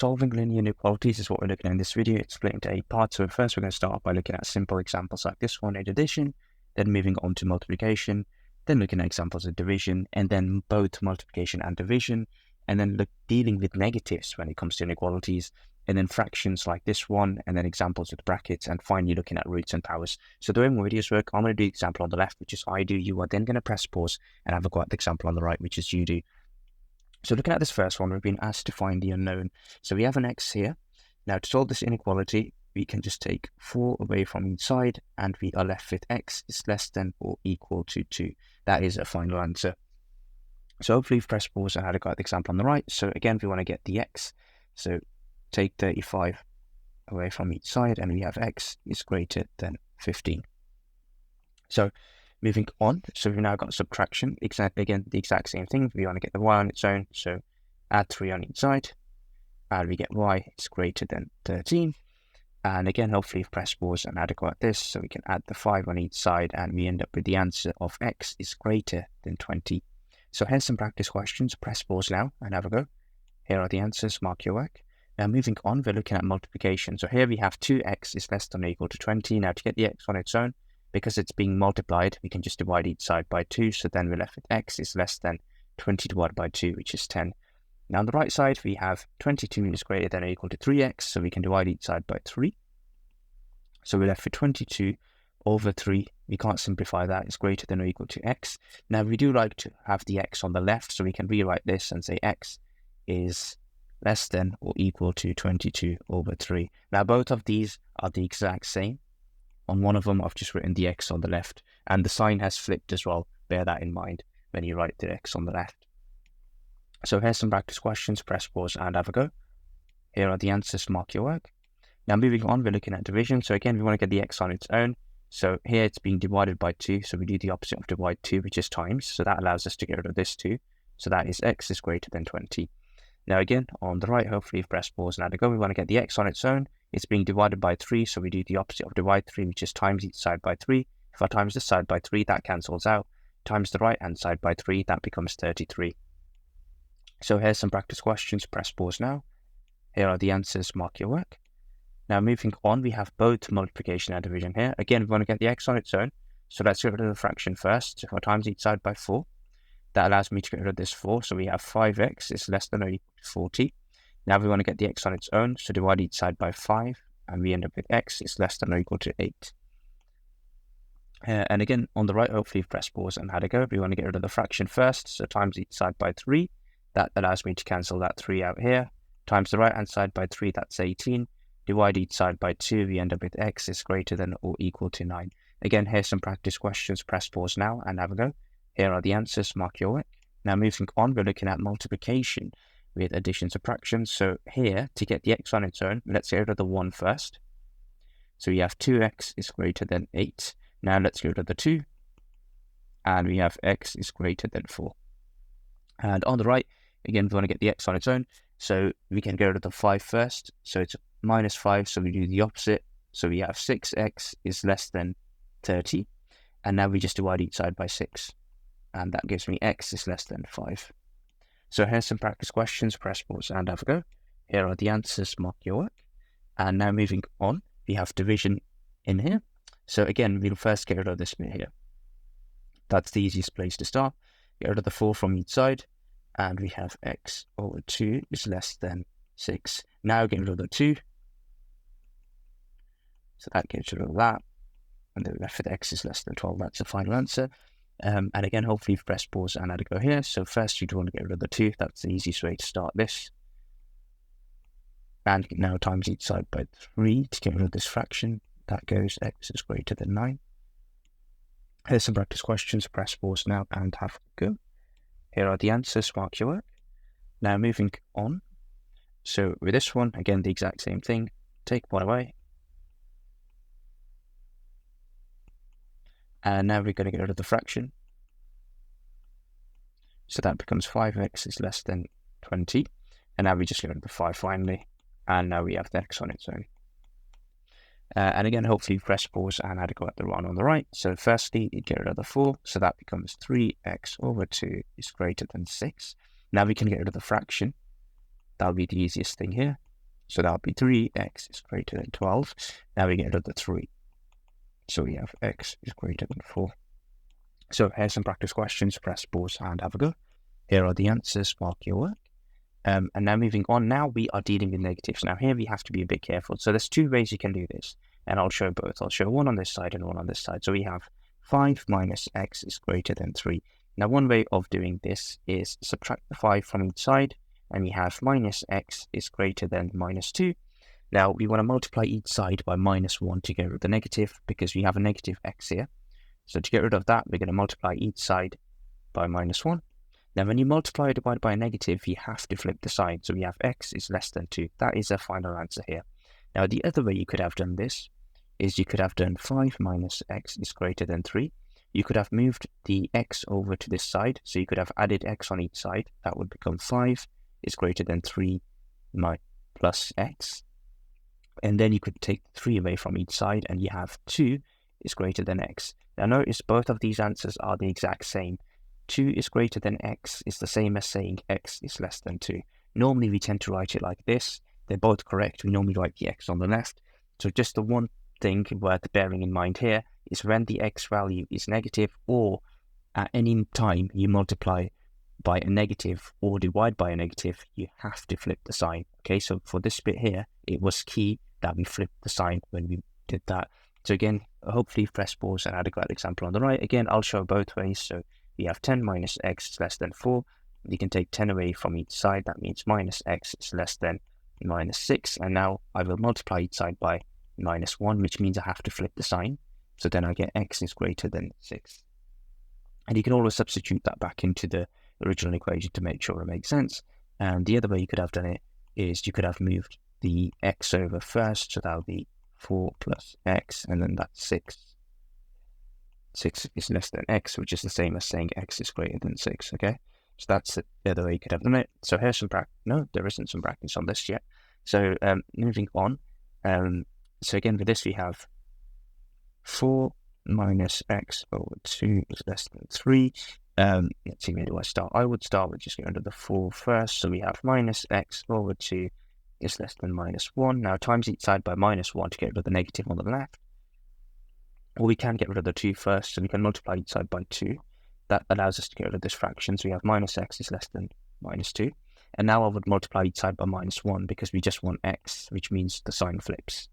solving linear inequalities is what we're looking at in this video. It's split into 8 parts. So first we're going to start off by looking at simple examples like this one in addition, then moving on to multiplication, then looking at examples of division, and then both multiplication and division, and then dealing with negatives when it comes to inequalities, and then fractions like this one, and then examples with brackets, and finally looking at roots and powers. So the way my videos work, I'm going to do the example on the left, which is I do. You are then going to press pause and have a go at the example on the right, which is you do. So looking at this first one, we've been asked to find the unknown. So we have an x here. Now to solve this inequality, we can just take 4 away from each side, and we are left with x is less than or equal to 2. That is a final answer. So hopefully you've pressed pause and had a go at the example on the right. So again, we want to get the x. So take 35 away from each side, and we have x is greater than 15. So moving on, so we've now got subtraction. Again, the exact same thing. We want to get the y on its own, so add 3 on each side, and we get y is greater than 13. And again, hopefully you've pressed pause and had a go at this, so we can add the 5 on each side, and we end up with the answer of x is greater than 20. So here's some practice questions. Press pause now and have a go. Here are the answers, mark your work. Now moving on, we're looking at multiplication. So here we have 2x is less than or equal to 20. Now to get the x on its own, because it's being multiplied, we can just divide each side by 2. So then we're left with x is less than 20 divided by 2, which is 10. Now on the right side, we have 22 is greater than or equal to 3x. So we can divide each side by 3. So we're left with 22 over 3. We can't simplify that. It's greater than or equal to x. Now we do like to have the x on the left. So we can rewrite this and say x is less than or equal to 22 over 3. Now both of these are the exact same. On one of them, I've just written the x on the left, and the sign has flipped as well. Bear that in mind when you write the x on the left. So here's some practice questions. Press pause and have a go. Here are the answers. Mark your work. Now moving on, we're looking at division. So again, we want to get the x on its own. So here it's being divided by 2. So we do the opposite of divide 2, which is times. So that allows us to get rid of this 2. So that is x is greater than 20. Now again, on the right, hopefully you've pressed pause and had a go. We want to get the x on its own. It's being divided by 3, so we do the opposite of divide 3, which is times each side by 3. If I times this side by 3, that cancels out. Times the right-hand side by 3, that becomes 33. So here's some practice questions. Press pause now. Here are the answers. Mark your work. Now moving on, we have both multiplication and division here. Again, we want to get the x on its own. So let's get rid of the fraction first. So if I times each side by 4, that allows me to get rid of this 4. So we have 5x is less than or equal to 40. Now we want to get the x on its own, so divide each side by 5, and we end up with x is less than or equal to 8. And again, on the right, hopefully you've pressed pause and had a go. We want to get rid of the fraction first, so times each side by 3. That allows me to cancel that 3 out here. Times the right-hand side by 3, that's 18. Divide each side by 2, we end up with x is greater than or equal to 9. Again, here's some practice questions. Press pause now and have a go. Here are the answers. Mark your work. Now moving on, we're looking at multiplication with addition subtraction. So here, to get the x on its own, let's get rid of the 1 first. So we have 2x is greater than 8. Now let's get rid of the 2. And we have x is greater than 4. And on the right, again, we want to get the x on its own. So we can get rid of the 5 first. So it's minus 5, so we do the opposite. So we have 6x is less than 30. And now we just divide each side by 6. And that gives me x is less than 5. So here's some practice questions. Press pause and have a go. Here are the answers. Mark your work. And now moving on, we have division in here. So again, we'll first get rid of this bit here. That's the easiest place to start. Get rid of the 4 from each side. And we have x over 2 is less than 6. Now get rid of the 2. So that gets rid of that. And then we're left with x is less than 12. That's the final answer. And again, hopefully you've pressed pause and had a go here. So first you do want to get rid of the 2. That's the easiest way to start this. And now times each side by 3 to get rid of this fraction. That goes x is greater than 9. Here's some practice questions. Press pause now and have a go. Here are the answers. Mark your work. Now moving on. So with this one, again, the exact same thing. Take 1 away. And now we're going to get rid of the fraction. So that becomes 5x is less than 20. And now we just get rid of the 5 finally. And now we have the x on its own. And again, hopefully press pause and had to go at the one on the right. So firstly, you get rid of the 4. So that becomes 3x over 2 is greater than 6. Now we can get rid of the fraction. That'll be the easiest thing here. So that would be 3x is greater than 12. Now we get rid of the 3. So we have x is greater than 4. So here's some practice questions. Press pause and have a go. Here are the answers. Mark your work. And now moving on, now we are dealing with negatives. Now here we have to be a bit careful. So there's 2 ways you can do this, and I'll show both. I'll show one on this side and one on this side. So we have 5 minus x is greater than 3. Now one way of doing this is subtract the 5 from each side, and we have minus x is greater than minus 2. Now we want to multiply each side by minus 1 to get rid of the negative, because we have a negative x here. So to get rid of that, we're going to multiply each side by minus 1. Now, when you multiply or divide by a negative, you have to flip the sign. So we have x is less than 2. That is our final answer here. Now, the other way you could have done this is you could have done 5 minus x is greater than 3. You could have moved the x over to this side. So you could have added x on each side. That would become 5 is greater than 3 plus x. And then you could take 3 away from each side, and you have 2 is greater than x. Now, notice both of these answers are the exact same. 2 is greater than x is the same as saying x is less than 2. Normally, we tend to write it like this. They're both correct. We normally write the x on the left. So just the one thing worth bearing in mind here is when the x value is negative, or at any time you multiply by a negative or divide by a negative, you have to flip the sign. Okay, so for this bit here, it was key that we flipped the sign when we did that. So again, hopefully press pause and add a great example on the right. Again, I'll show both ways. So we have 10 minus x is less than 4. You can take 10 away from each side. That means minus x is less than minus 6. And now I will multiply each side by minus 1, which means I have to flip the sign. So then I get x is greater than 6. And you can always substitute that back into the original equation to make sure it makes sense. And the other way you could have done it is you could have moved the x over first. So that would be 4 plus x, and then that's 6. 6 is less than x, which is the same as saying x is greater than 6, okay? So that's the other way you could have done it. So here's some practice. No, there isn't some practice on this yet. So moving on. So again, for this we have 4 minus x over 2 is less than 3. Let's see, where do I start? I would start with just getting rid of the 4 first. So we have minus x over 2 is less than minus 1. Now times each side by minus 1 to get rid of the negative on the left. Or we can get rid of the 2 first, so we can multiply each side by 2. That allows us to get rid of this fraction. So we have minus x is less than minus 2. And now I would multiply each side by minus 1 because we just want x, which means the sign flips.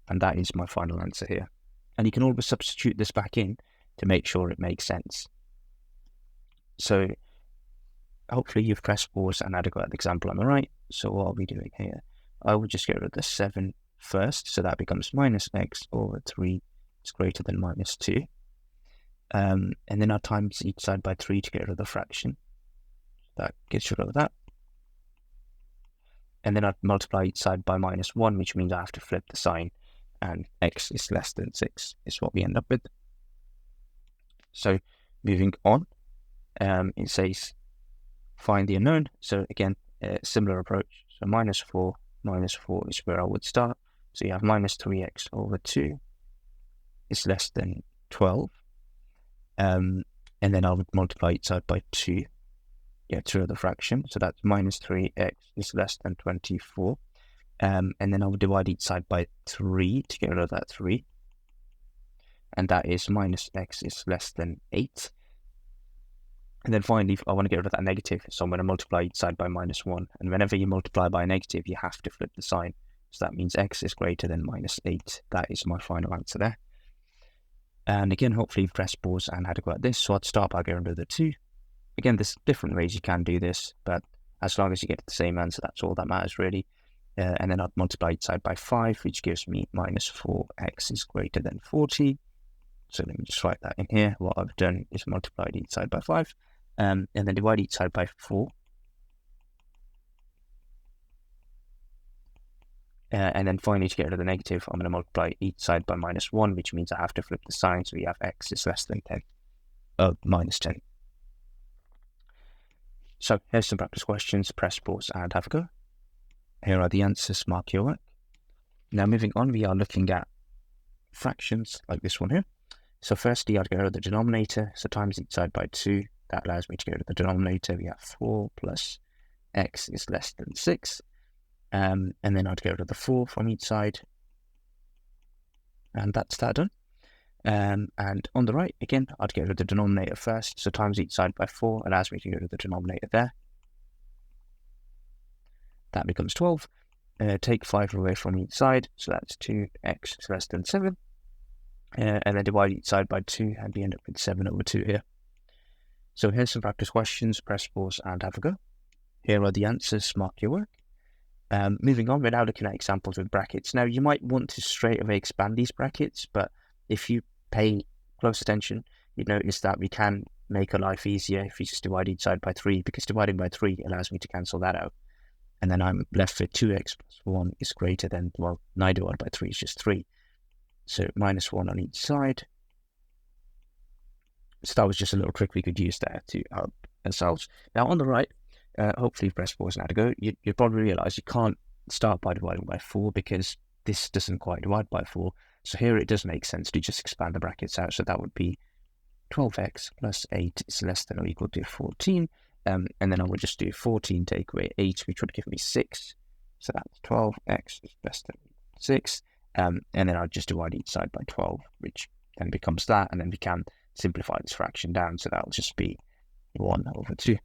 And that is my final answer here. And you can always substitute this back in to make sure it makes sense. So hopefully you've pressed pause and had a good example on the right. So what are we doing here? I would just get rid of the 7 first. So that becomes minus x over 3 is greater than minus 2. And then I times each side by 3 to get rid of the fraction. That gets rid of that. And then I'd multiply each side by minus 1, which means I have to flip the sign. And x is less than 6 is what we end up with. So moving on, it says find the unknown. So again, a similar approach. So minus 4 is where I would start. So you have minus 3x over 2 is less than 12. And then I would multiply each side by 2, get rid of the fraction. So that's minus 3x is less than 24. And then I would divide each side by 3 to get rid of that 3. And that is minus x is less than 8. And then finally, I want to get rid of that negative. So I'm going to multiply each side by minus 1. And whenever you multiply by a negative, you have to flip the sign. So that means x is greater than minus 8. That is my final answer there. And again, hopefully you've pressed pause and had a go at this. So I'd start by getting rid of the 2. Again, there's different ways you can do this, but as long as you get the same answer, that's all that matters really. And then I'd multiply each side by 5, which gives me minus 4x is greater than 40. So let me just write that in here. What I've done is multiplied each side by 5, and then divide each side by 4. And then finally, to get rid of the negative, I'm going to multiply each side by minus 1, which means I have to flip the sign. So we have x is less than 10, minus 10. So here's some practice questions. Press pause and have a go. Here are the answers. Mark your work. Now moving on, we are looking at fractions like this one here. So firstly, I'd get rid of the denominator. So times each side by 2. That allows me to get rid of the denominator. We have 4 plus x is less than 6. and then I'd get rid of the 4 from each side, and that's that done. And on the right, again, I'd get rid of the denominator first, so times each side by 4 allows me to get rid of the denominator there. That becomes 12. Take 5 away from each side, so that's 2x is less than 7. And then divide each side by 2, and we end up with 7 over 2 here. So here's some practice questions. Press pause and have a go. Here are the answers. Mark your work. Moving on, we're now looking at examples with brackets. Now, you might want to straight away expand these brackets, but if you pay close attention, you notice that we can make our life easier if we just divide each side by 3, because dividing by 3 allows me to cancel that out. And then I'm left with 2x plus 1 is greater than, well, 9 divided by 3 is just 3. So minus 1 on each side. So that was just a little trick we could use there to help ourselves. Now on the right, hopefully you've pressed pause and had a go. You probably realize you can't start by dividing by 4 because this doesn't quite divide by 4. So here it does make sense to just expand the brackets out. So that would be 12x plus 8 is less than or equal to 14. And then I would just do 14 take away 8, which would give me 6. So that's 12x is less than 6. And then I'll just divide each side by 12, which then becomes that. And then we can simplify this fraction down. So that'll just be 1 over 2.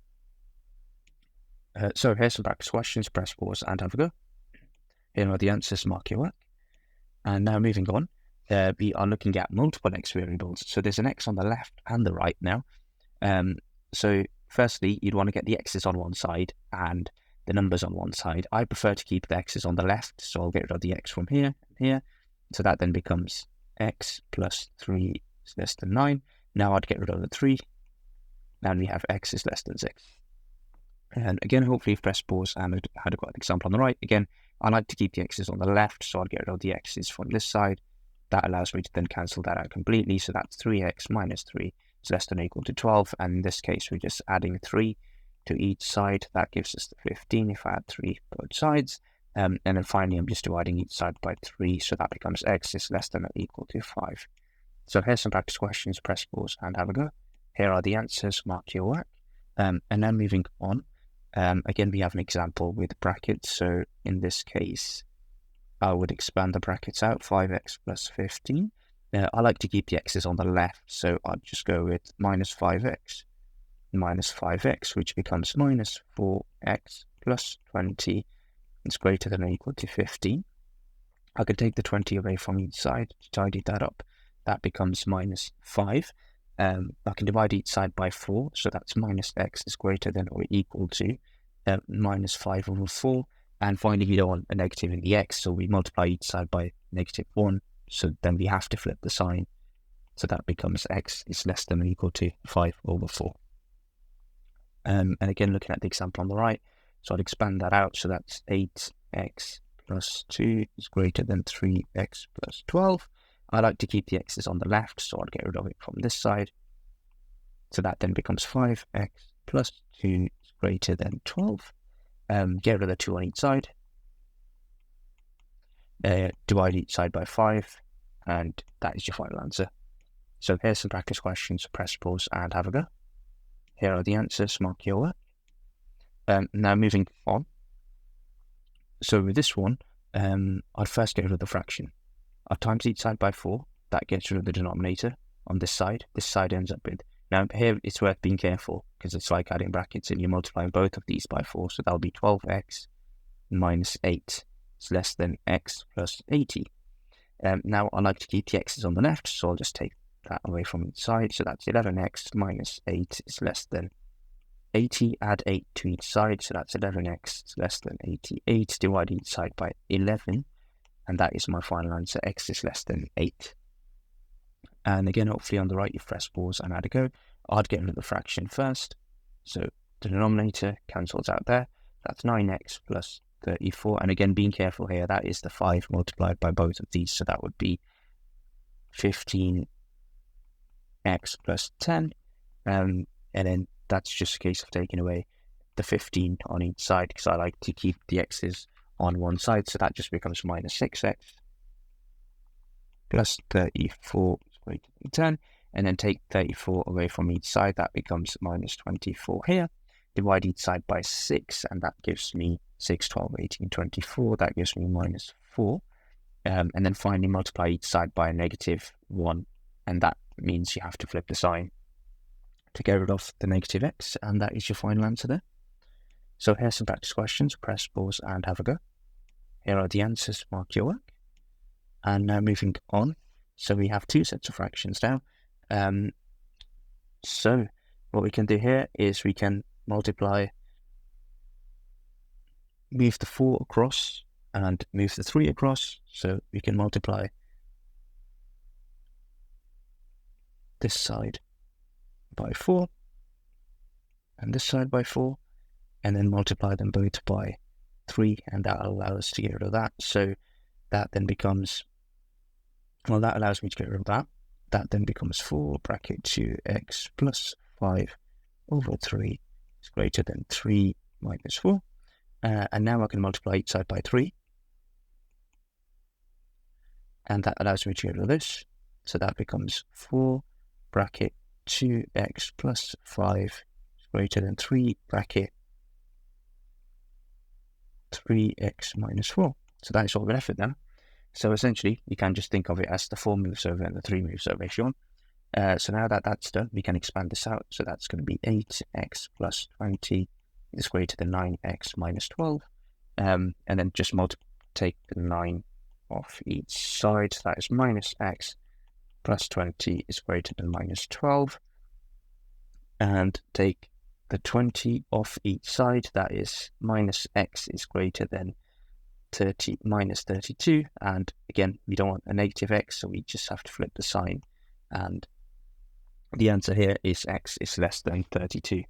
So here's some practice questions. Press pause and have a go. Here are the answers. Mark your work. And now moving on, we are looking at multiple x variables. So there's an x on the left and the right now. So firstly, you'd want to get the x's on one side and the numbers on one side. I prefer to keep the x's on the left, so I'll get rid of the x from here and here. So that then becomes x plus 3 is less than 9. Now I'd get rid of the 3. And we have x is less than 6. And again, hopefully you've pressed pause and had got an example on the right. Again, I like to keep the x's on the left, so I'd get rid of the x's from this side. That allows me to then cancel that out completely. So that's 3x minus 3 is less than or equal to 12. And in this case, we're just adding 3 to each side. That gives us the 15 if I add 3 both sides. And then finally, I'm just dividing each side by 3. So that becomes x is less than or equal to 5. So here's some practice questions. Press pause and have a go. Here are the answers. Mark your work. And then moving on. Again, we have an example with brackets. So in this case, I would expand the brackets out, 5x plus 15. I like to keep the x's on the left, so I'd just go with minus 5x, which becomes minus 4x plus 20. It's greater than or equal to 15. I could take the 20 away from each side to tidy that up. That becomes minus 5. I can divide each side by 4, so that's minus x is greater than or equal to minus 5 over 4. And finally, we don't want a negative in the x, so we multiply each side by negative 1. So then we have to flip the sign. So that becomes x is less than or equal to 5 over 4. And again, looking at the example on the right, so I'd expand that out. So that's 8x plus 2 is greater than 3x plus 12. I like to keep the x's on the left, so I'd get rid of it from this side. So that then becomes 5x plus 2 is greater than 12. Get rid of the 2 on each side. Divide each side by 5, and that is your final answer. So here's some practice questions. Press pause and have a go. Here are the answers. Mark your work. Now moving on. So with this one, I'd first get rid of the fraction. I've times each side by 4. That gets rid of the denominator on this side. This side ends up with, now here it's worth being careful because it's like adding brackets and you're multiplying both of these by 4. So that'll be 12x minus 8 is less than x plus 80. Now I like to keep the x's on the left, so I'll just take that away from each side. So that's 11x minus 8 is less than 80. Add 8 to each side, so that's 11x is less than 88. Divide each side by 11. And that is my final answer. X is less than 8. And again, hopefully on the right, you've pressed pause and had a go. I'd get rid of the fraction first. So the denominator cancels out there. That's 9x plus 34. And again, being careful here, that is the 5 multiplied by both of these. So that would be 15x plus 10. And then that's just a case of taking away the 15 on each side because I like to keep the x's on one side, so that just becomes minus 6x plus 34 is greater than 10, and then take 34 away from each side. That becomes minus 24 here. Divide each side by 6, and that gives me 6, 12, 18, 24. That gives me minus 4. And then finally multiply each side by a -1. And that means you have to flip the sign to get rid of the negative x. And that is your final answer there. So here's some practice questions. Press pause and have a go. Here are the answers. Mark your work. And now moving on. So we have 2 sets of fractions now. So what we can do here is we can move the 4 across and move the 3 across. So we can multiply this side by 4 and this side by 4, and then multiply them both by 3, and that will allow us to get rid of that. So that then becomes, well, that allows me to get rid of that. That then becomes 4 bracket 2x plus 5 over 3 is greater than 3 minus 4. And now I can multiply each side by 3. And that allows me to get rid of this. So that becomes 4 bracket 2x plus 5 is greater than 3 bracket 3x minus 4. So that is what we're left with now. So essentially, you can just think of it as the 4 moves over and the 3 moves over if you want. So now that that's done, we can expand this out. So that's going to be 8x plus 20 is greater than 9x minus 12. And then just take the 9 off each side. That is minus x plus 20 is greater than minus 12. And take the 20 off each side. That is minus x is greater than 30 minus 32, and again we don't want a negative x, so we just have to flip the sign, and the answer here is x is less than 32.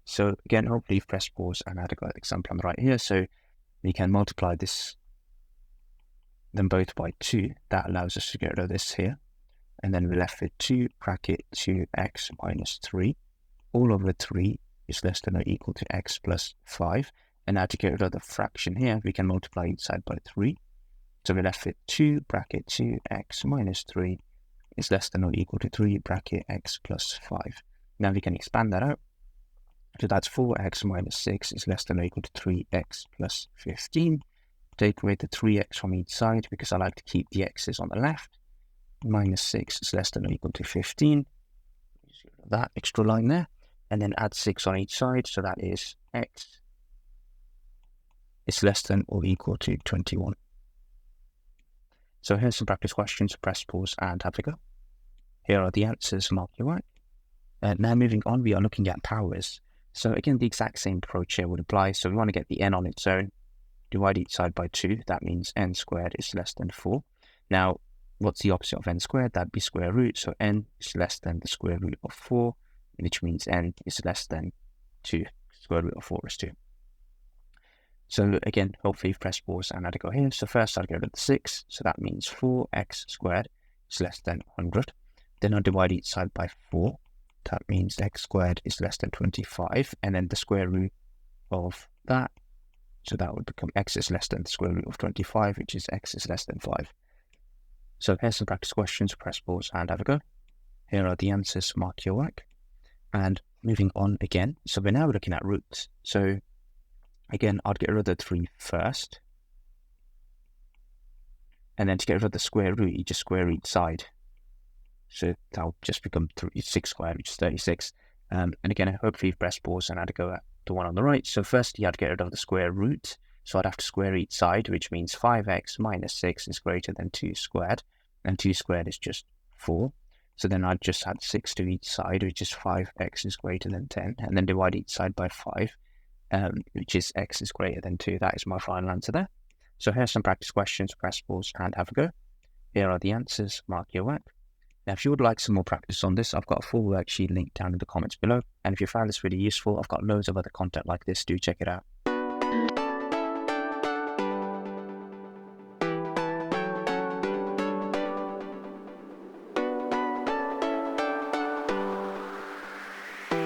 So again, hopefully you've pressed pause and had a good example on the right here. So we can multiply them both by 2. That allows us to get rid of this here, and then we're left with 2 bracket 2x minus 3 all over 3 is less than or equal to x plus 5. And now to get rid of the fraction here, we can multiply each side by 3. So we're left with 2 bracket 2x minus 3 is less than or equal to 3 bracket x plus 5. Now we can expand that out. So that's 4x minus 6 is less than or equal to 3x plus 15. Take away the 3x from each side because I like to keep the x's on the left. Minus 6 is less than or equal to 15. That extra line there. And then add 6 on each side. So that is x is less than or equal to 21. So here's some practice questions. Press pause and have a go. Here are the answers. Mark your work. Now moving on, we are looking at powers. So again, the exact same approach here would apply. So we want to get the n on its own. Divide each side by 2. That means n squared is less than 4. Now, what's the opposite of n squared? That'd be square root. So n is less than the square root of 4, which means n is less than 2. Square root of 4 is 2. So again, hopefully you've pressed pause and had a go here. So first I'll go to the 6. So that means 4x squared is less than 100. Then I'll divide each side by 4. That means x squared is less than 25. And then the square root of that. So that would become x is less than the square root of 25, which is x is less than 5. So here's some practice questions. Press pause and have a go. Here are the answers. Mark your work. And moving on again. So we're now looking at roots. So again, I'd get rid of the 3 first. And then to get rid of the square root, you just square each side. So that'll just become 6 squared, which is 36. And again, hopefully you've pressed pause and had to go at the one on the right. So first you had to get rid of the square root. So I'd have to square each side, which means 5x minus 6 is greater than 2 squared. And 2 squared is just 4. So then I'd just add 6 to each side, which is 5x is greater than 10. And then divide each side by 5. Which is x is greater than 2. That is my final answer there. So here's some practice questions. Press pause and have a go. Here are the answers. Mark your work. Now, if you would like some more practice on this, I've got a full worksheet linked down in the comments below. And if you found this video useful, I've got loads of other content like this. Do check it out.